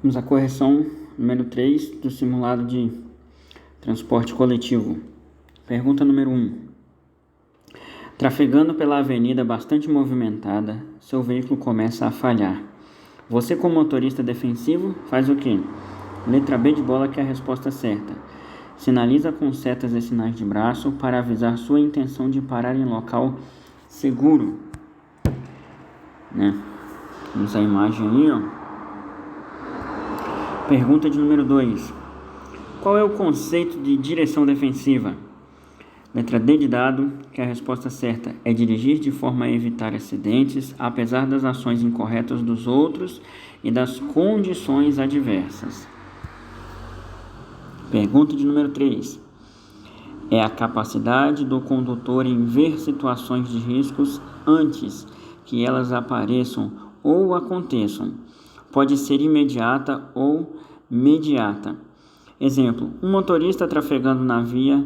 Vamos à correção número 3 do simulado de transporte coletivo. Pergunta número 1. Trafegando pela avenida bastante movimentada, seu veículo começa a falhar. Você, como motorista defensivo, faz o quê? Letra B de bola, que é a resposta certa. Sinaliza com setas e sinais de braço para avisar sua intenção de parar em local seguro. Vamos à imagem aí, ó. Pergunta de número 2. Qual é o conceito de direção defensiva? Letra D de dado, que é a resposta certa. É dirigir de forma a evitar acidentes, apesar das ações incorretas dos outros e das condições adversas. Pergunta de número 3. É a capacidade do condutor em ver situações de riscos antes que elas apareçam ou aconteçam. Pode ser imediata ou mediata. Exemplo, um motorista trafegando na via,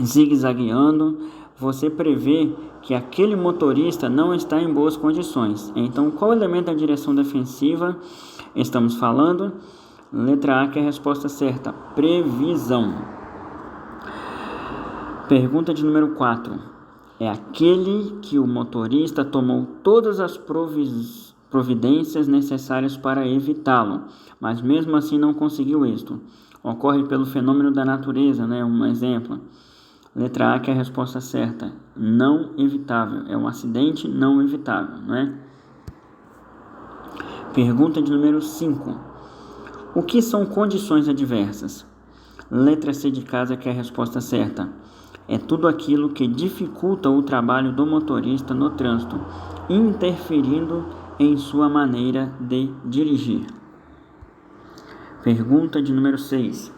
zigue-zagueando, você prevê que aquele motorista não está em boas condições. Então, qual elemento da direção defensiva estamos falando? Letra A, que é a resposta certa. Previsão. Pergunta de número 4. É aquele que o motorista tomou todas as providências necessárias para evitá-lo, mas mesmo assim não conseguiu êxito. Ocorre pelo fenômeno da natureza, Um exemplo. Letra A, que é a resposta certa. Não evitável. É um acidente não evitável, Pergunta de número 5. O que são condições adversas? Letra C de casa, que é a resposta certa. É tudo aquilo que dificulta o trabalho do motorista no trânsito, interferindo em sua maneira de dirigir. Pergunta de número 6.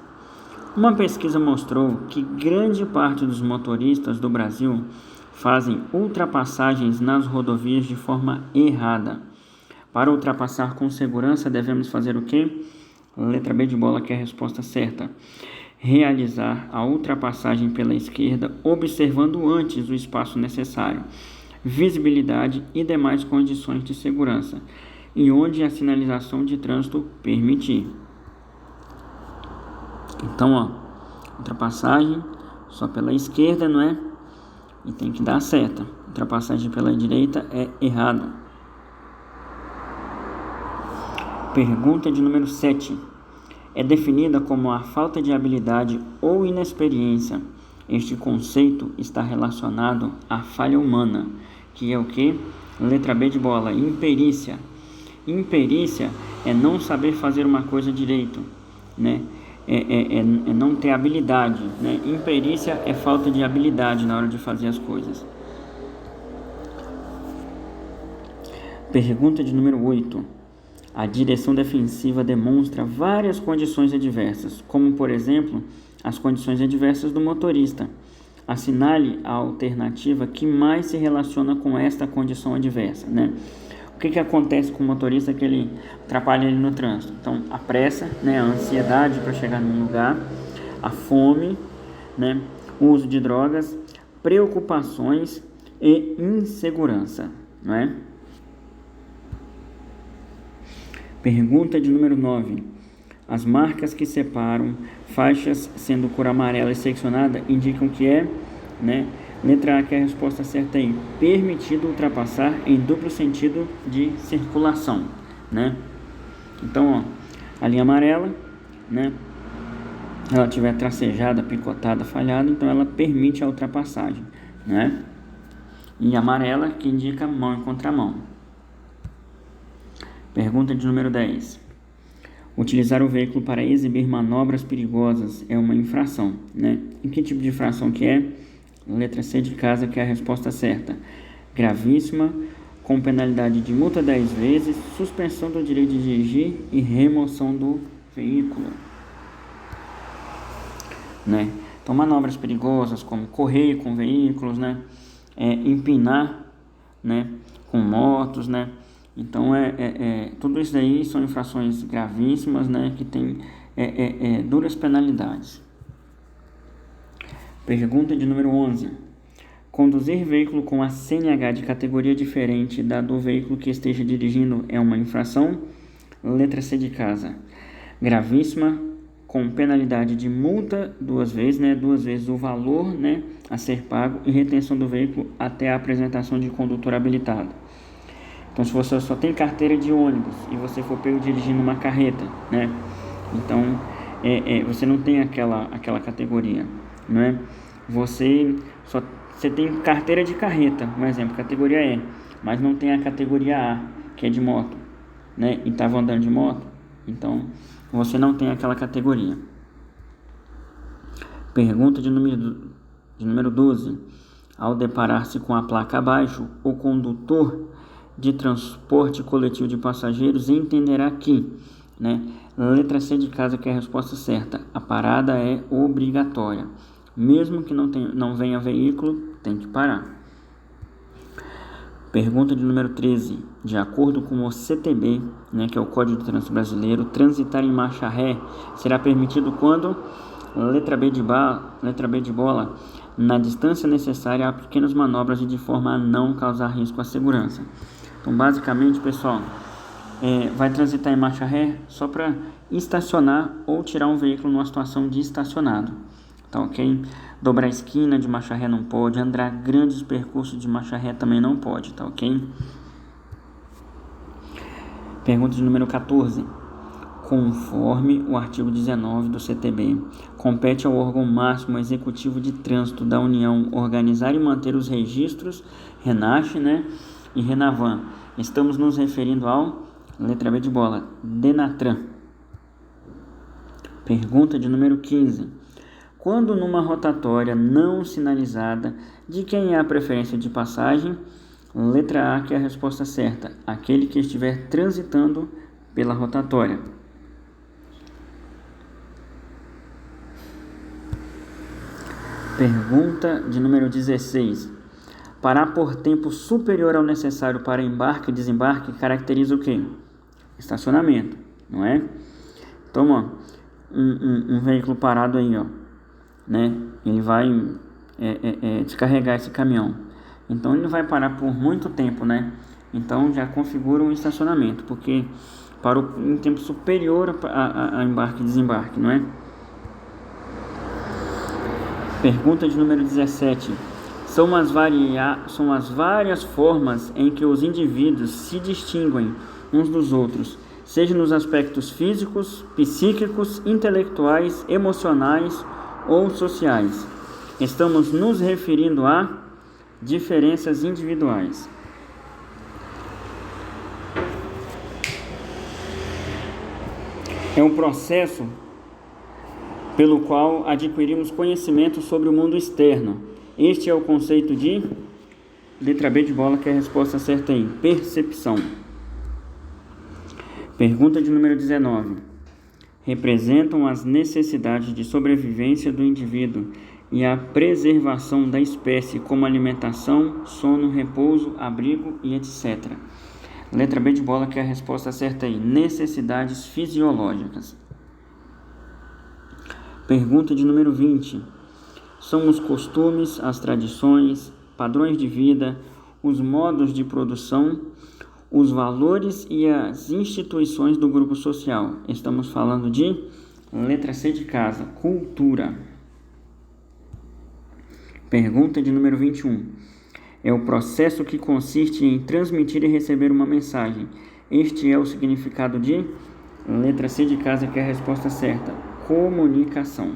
Uma pesquisa mostrou que grande parte dos motoristas do Brasil fazem ultrapassagens nas rodovias de forma errada. Para ultrapassar com segurança, devemos fazer o quê? Letra B de bola, que é a resposta certa. Realizar a ultrapassagem pela esquerda, observando antes o espaço necessário, visibilidade e demais condições de segurança, e onde a sinalização de trânsito permitir. Então, ultrapassagem só pela esquerda, E tem que dar seta. Ultrapassagem pela direita é errado. Pergunta de número 7. É definida como a falta de habilidade ou inexperiência. Este conceito está relacionado à falha humana, que é o quê? Letra B de bola, imperícia. Imperícia é não saber fazer uma coisa direito, É não ter habilidade, Imperícia é falta de habilidade na hora de fazer as coisas. Pergunta de número 8. A direção defensiva demonstra várias condições adversas, como, por exemplo, as condições adversas do motorista. Assinale a alternativa que mais se relaciona com esta condição adversa, O que acontece com o motorista que ele atrapalha ele no trânsito? Então, a pressa, a ansiedade para chegar num lugar, a fome, o uso de drogas, preocupações e insegurança, Pergunta de número 9. As marcas que separam faixas sendo cor amarela e seccionada indicam que é, Letra A, que é a resposta certa aí. Permitido ultrapassar em duplo sentido de circulação, Então, a linha amarela, ela tiver tracejada, picotada, falhada, então ela permite a ultrapassagem, E amarela, que indica mão em contramão. Pergunta de número 10. Utilizar o veículo para exibir manobras perigosas é uma infração, E que tipo de infração que é? Letra C de casa, que é a resposta certa. Gravíssima, com penalidade de multa 10 vezes, suspensão do direito de dirigir e remoção do veículo. Então, manobras perigosas como correr com veículos, empinar, com motos, Então, tudo isso aí são infrações gravíssimas, que tem duras penalidades. Pergunta de número 11. Conduzir veículo com a CNH de categoria diferente da do veículo que esteja dirigindo é uma infração? Letra C de casa. Gravíssima, com penalidade de multa 2 vezes, né? 2 vezes o valor, né, a ser pago e retenção do veículo até a apresentação de condutor habilitado. Então, se você só tem carteira de ônibus e você for pego dirigindo uma carreta, né? Então, você não tem aquela categoria, não é? Você tem carteira de carreta, por exemplo, categoria E, mas não tem a categoria A, que é de moto, né? E estava andando de moto, então você não tem aquela categoria. Pergunta de número 12. Ao deparar-se com a placa abaixo, o condutor de transporte coletivo de passageiros entenderá que, né? Letra C de casa, que é a resposta certa. A parada é obrigatória. Mesmo que não venha veículo, tem que parar. Pergunta de número 13. De acordo com o CTB, né, que é o Código de Trânsito Brasileiro, transitar em marcha ré será permitido quando, letra B de bola, na distância necessária a pequenas manobras e de forma a não causar risco à segurança. Então, basicamente, pessoal, vai transitar em marcha ré só para estacionar ou tirar um veículo numa situação de estacionado. Tá ok? Dobrar esquina de marcha ré não pode, andar grandes percursos de marcha ré também não pode, tá ok? Pergunta de número 14. Conforme o artigo 19 do CTB, compete ao órgão máximo executivo de trânsito da União organizar e manter os registros RENASH, né, e RENAVAN. Estamos nos referindo ao, letra B de bola, DENATRAN. Pergunta de número 15. Quando numa rotatória não sinalizada, de quem é a preferência de passagem? Letra A, que é a resposta certa, aquele que estiver transitando pela rotatória. Pergunta de número 16. Parar por tempo superior ao necessário para embarque e desembarque caracteriza o quê? Estacionamento, não é? Então, ó, um veículo parado aí, ó, né? Ele vai descarregar esse caminhão. Então, ele vai parar por muito tempo, né? Então, já configura um estacionamento, porque parou em tempo superior a embarque e desembarque, não é? Pergunta de número 17. São as várias formas em que os indivíduos se distinguem uns dos outros, seja nos aspectos físicos, psíquicos, intelectuais, emocionais ou sociais. Estamos nos referindo a diferenças individuais. É um processo pelo qual adquirimos conhecimento sobre o mundo externo. Este é o conceito de, letra B de bola, que é a resposta certa aí, percepção. Pergunta de número 19. Representam as necessidades de sobrevivência do indivíduo e a preservação da espécie, como alimentação, sono, repouso, abrigo e etc. Letra B de bola, que é a resposta certa aí, necessidades fisiológicas. Pergunta de número 20. São os costumes, as tradições, padrões de vida, os modos de produção, os valores e as instituições do grupo social. Estamos falando de, letra C de casa, cultura. Pergunta de número 21. É o processo que consiste em transmitir e receber uma mensagem. Este é o significado de, letra C de casa, que é a resposta certa, comunicação.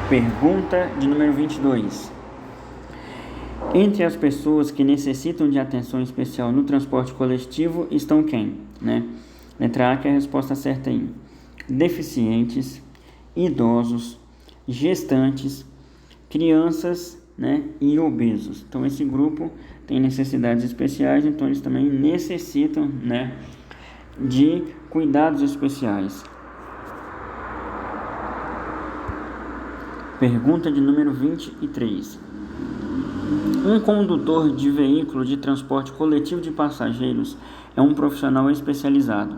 Pergunta de número 22. Entre as pessoas que necessitam de atenção especial no transporte coletivo estão quem? Né? Letra A, que é a resposta certa aí. Deficientes, idosos, gestantes, crianças, né, e obesos. Então, esse grupo tem necessidades especiais, então eles também necessitam, né, de cuidados especiais. Pergunta de número 23. Um condutor de veículo de transporte coletivo de passageiros é um profissional especializado.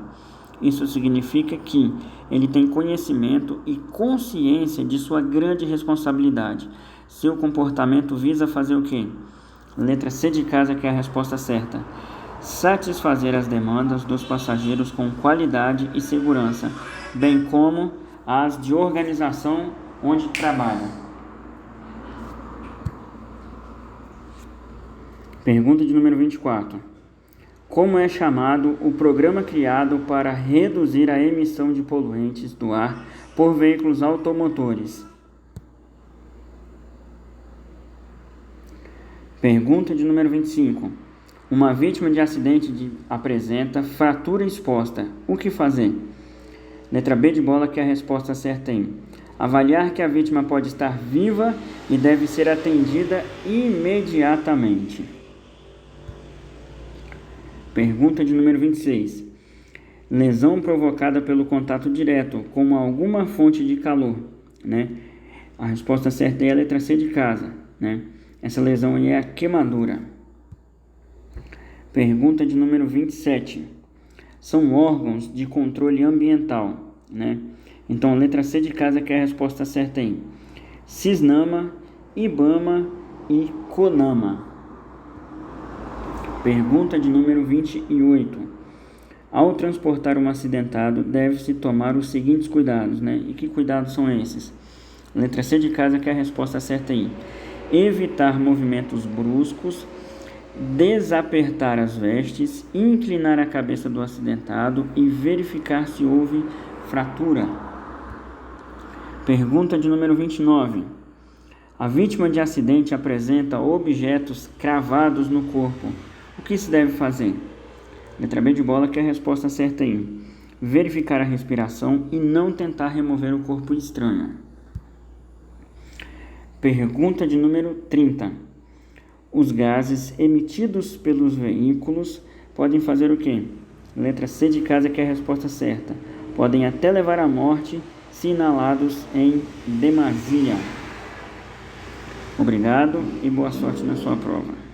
Isso significa que ele tem conhecimento e consciência de sua grande responsabilidade. Seu comportamento visa fazer o quê? Letra C de casa, que é a resposta certa. Satisfazer as demandas dos passageiros com qualidade e segurança, bem como as de organização onde trabalha. Pergunta de número 24. Como é chamado o programa criado para reduzir a emissão de poluentes do ar por veículos automotores? Pergunta de número 25. Uma vítima de acidente apresenta fratura exposta. O que fazer? Letra B de bola, que é a resposta certa aí. Avaliar que a vítima pode estar viva e deve ser atendida imediatamente. Pergunta de número 26. Lesão provocada pelo contato direto com alguma fonte de calor, né? A resposta certa é a letra C de casa, né? Essa lesão aí é a queimadura. Pergunta de número 27. São órgãos de controle ambiental, né? Então, a letra C de casa, que é a resposta certa aí. Cisnama, Ibama e Conama. Pergunta de número 28. Ao transportar um acidentado, deve-se tomar os seguintes cuidados, né? E que cuidados são esses? Letra C de casa, que é a resposta certa aí. Evitar movimentos bruscos, desapertar as vestes, inclinar a cabeça do acidentado e verificar se houve fratura. Pergunta de número 29. A vítima de acidente apresenta objetos cravados no corpo. O que se deve fazer? Letra B de bola, que é a resposta certa aí. Verificar a respiração e não tentar remover o corpo estranho. Pergunta de número 30. Os gases emitidos pelos veículos podem fazer o quê? Letra C de casa, que é a resposta certa. Podem até levar à morte se inalados em demasia. Obrigado e boa sorte na sua prova.